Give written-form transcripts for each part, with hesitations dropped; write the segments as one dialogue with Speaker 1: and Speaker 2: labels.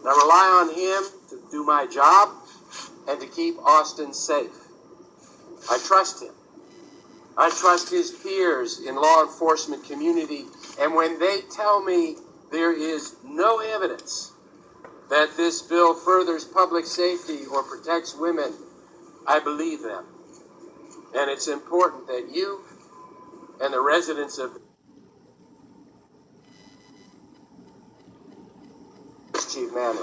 Speaker 1: I rely on him to do my job and to keep Austin safe. I trust him. I trust his peers in law enforcement community, and when they tell me there is no evidence that this bill furthers public safety or protects women, I believe them. And it's important that you and the residents of Chief Manley.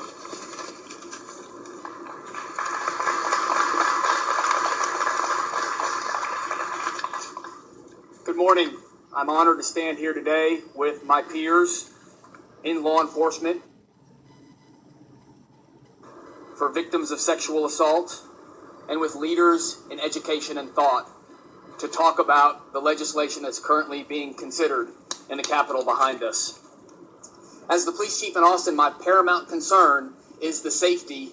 Speaker 2: Good morning. I'm honored to stand here today with my peers in law enforcement for victims of sexual assault and with leaders in education and thought to talk about the legislation that's currently being considered in the Capitol behind us. As the police chief in Austin, my paramount concern is the safety,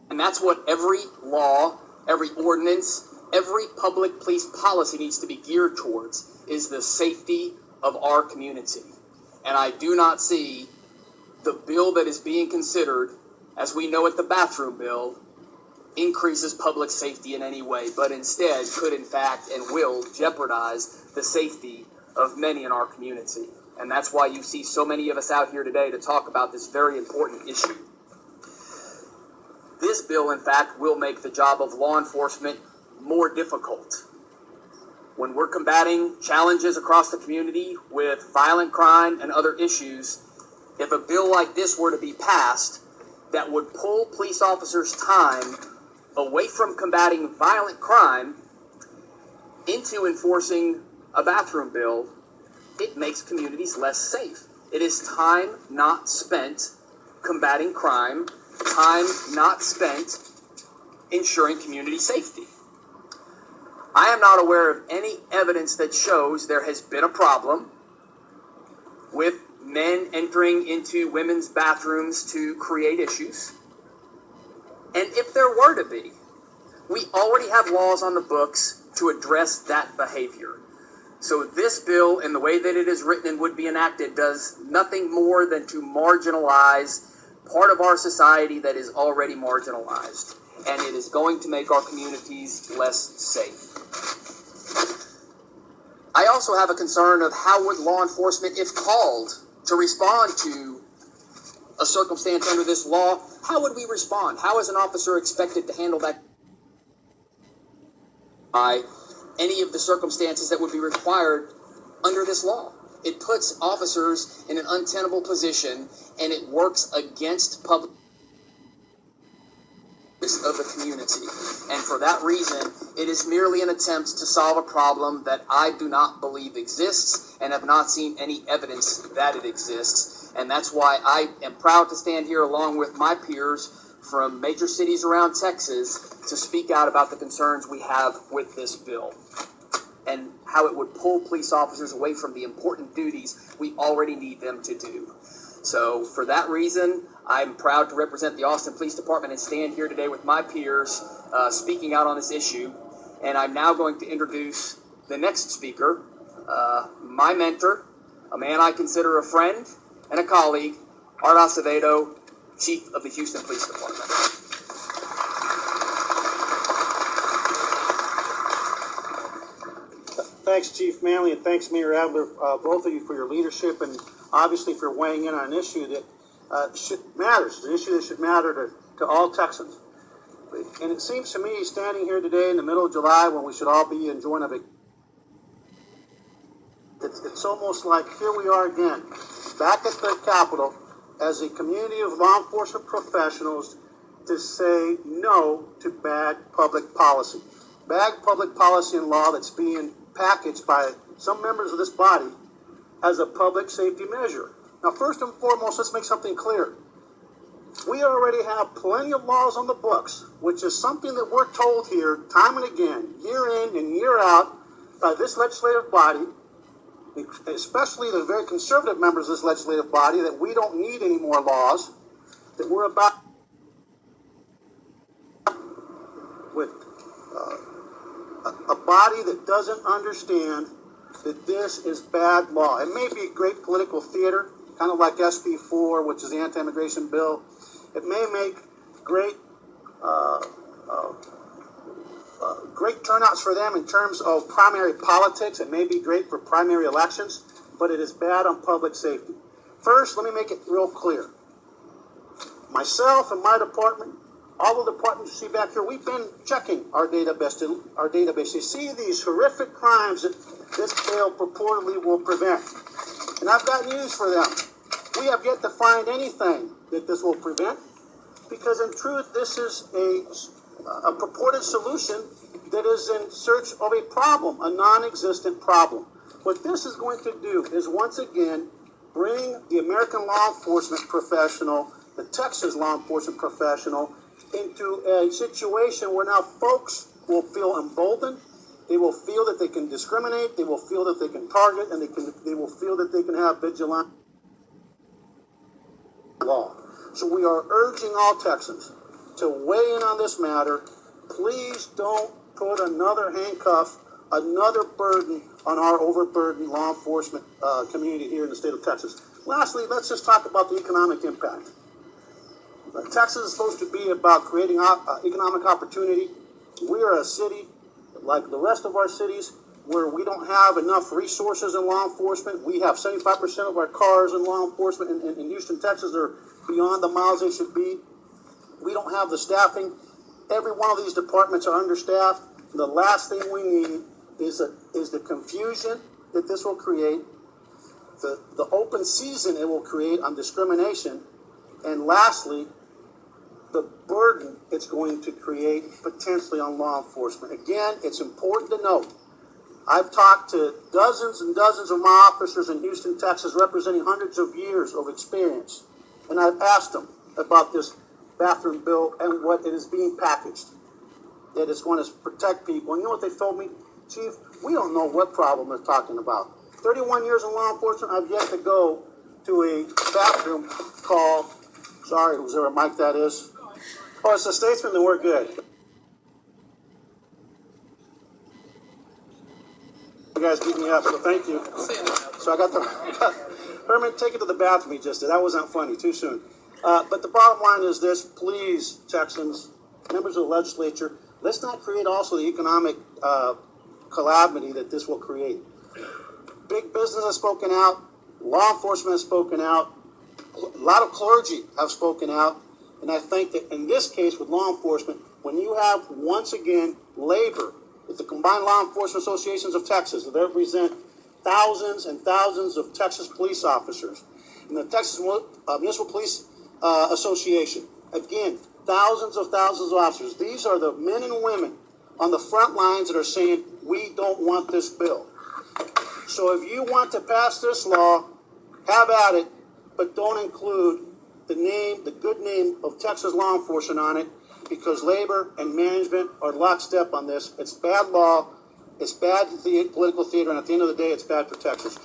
Speaker 2: and that's what every law, every ordinance, every public police policy needs to be geared towards, is the safety of our community. And I do not see the bill that is being considered, as we know it, the bathroom bill, increases public safety in any way, but instead could in fact and will jeopardize the safety of many in our community. And that's why you see so many of us out here today to talk about this very important issue. This bill, in fact, will make the job of law enforcement more difficult. When we're combating challenges across the community with violent crime and other issues, if a bill like this were to be passed that would pull police officers' time away from combating violent crime into enforcing a bathroom bill, it makes communities less safe. It is time not spent combating crime, time not spent ensuring community safety. I am not aware of any evidence that shows there has been a problem with men entering into women's bathrooms to create issues. And if there were to be, we already have laws on the books to address that behavior. So this bill, in the way that it is written and would be enacted, does nothing more than to marginalize part of our society that is already marginalized. And it is going to make our communities less safe. I also have a concern of how would law enforcement, if called to respond to a circumstance under this law, how would we respond? How is an officer expected to handle that by any of the circumstances that would be required under this law? It puts officers in an untenable position, and it works against public of the community. And for that reason, it is merely an attempt to solve a problem that I do not believe exists and have not seen any evidence that it exists. And that's why I am proud to stand here along with my peers from major cities around Texas to speak out about the concerns we have with this bill and how it would pull police officers away from the important duties we already need them to do. So for that reason, I'm proud to represent the Austin Police Department and stand here today with my peers speaking out on this issue. And I'm now going to introduce the next speaker, my mentor, a man I consider a friend and a colleague, Art Acevedo, Chief of the Houston Police Department.
Speaker 3: Thanks, Chief Manley, and thanks, Mayor Adler, both of you for your leadership and obviously for weighing in on an issue that matters, an issue that should matter to all Texans. And it seems to me, standing here today in the middle of July when we should all be enjoying a vacation, it's almost like here we are again, back at the Capitol as a community of law enforcement professionals to say no to bad public policy. Bad public policy and law that's being packaged by some members of this body as a public safety measure. Now, first and foremost, let's make something clear. We already have plenty of laws on the books, which is something that we're told here time and again, year in and year out, by this legislative body, especially the very conservative members of this legislative body, that we don't need any more laws, that we're about with a body that doesn't understand that this is bad law. It may be great political theater, kind of like SB4, which is the anti-immigration bill. It may make great great turnouts for them in terms of primary politics. It may be great for primary elections, but it is bad on public safety. First, let me make it real clear. Myself and my department, all the departments you see back here, we've been checking our database. You see these horrific crimes that this bill purportedly will prevent. And I've got news for them. We have yet to find anything that this will prevent, because in truth, this is a purported solution that is in search of a problem, a non-existent problem. What this is going to do is once again bring the American law enforcement professional, the Texas law enforcement professional, into a situation where now folks will feel emboldened. They will feel that they can discriminate. They will feel that they can target, and they will feel that they can have vigilante law. So we are urging all Texans to weigh in on this matter. Please don't put another handcuff, another burden on our overburdened law enforcement community here in the state of Texas. Lastly, let's just talk about the economic impact. Texas is supposed to be about creating economic opportunity. We are a city, like the rest of our cities, where we don't have enough resources in law enforcement. We have 75% of our cars in law enforcement in Houston, Texas, are beyond the miles they should be. We don't have the staffing. Every one of these departments are understaffed. The last thing we need is the confusion that this will create, the open season it will create on discrimination, and lastly, the burden it's going to create potentially on law enforcement. Again, it's important to note, I've talked to dozens and dozens of my officers in Houston, Texas, representing hundreds of years of experience, and I've asked them about this bathroom bill and what it is being packaged, that it's going to protect people. And you know what they've told me? Chief, we don't know what problem they're talking about. 31 years in law enforcement, I've yet to go to a bathroom call. Sorry, was there a mic that is? Oh, it's a Statesman, then we're good. You guys beat me up, so thank you. So I got Herman, take it to the bathroom he just did. That wasn't funny, too soon. But the bottom line is this: please, Texans, members of the legislature, let's not create also the economic calamity that this will create. Big business has spoken out. Law enforcement has spoken out. A lot of clergy have spoken out. And I think that in this case with law enforcement, when you have, once again, labor, with the Combined Law Enforcement Associations of Texas, that represent thousands and thousands of Texas police officers, and the Texas Municipal Police Association, again, thousands of officers. These are the men and women on the front lines that are saying, we don't want this bill. So if you want to pass this law, have at it, but don't include the good name of Texas law enforcement on it, because labor and management are lockstep on this. It's bad law, it's bad political theater, and at the end of the day, it's bad for Texas.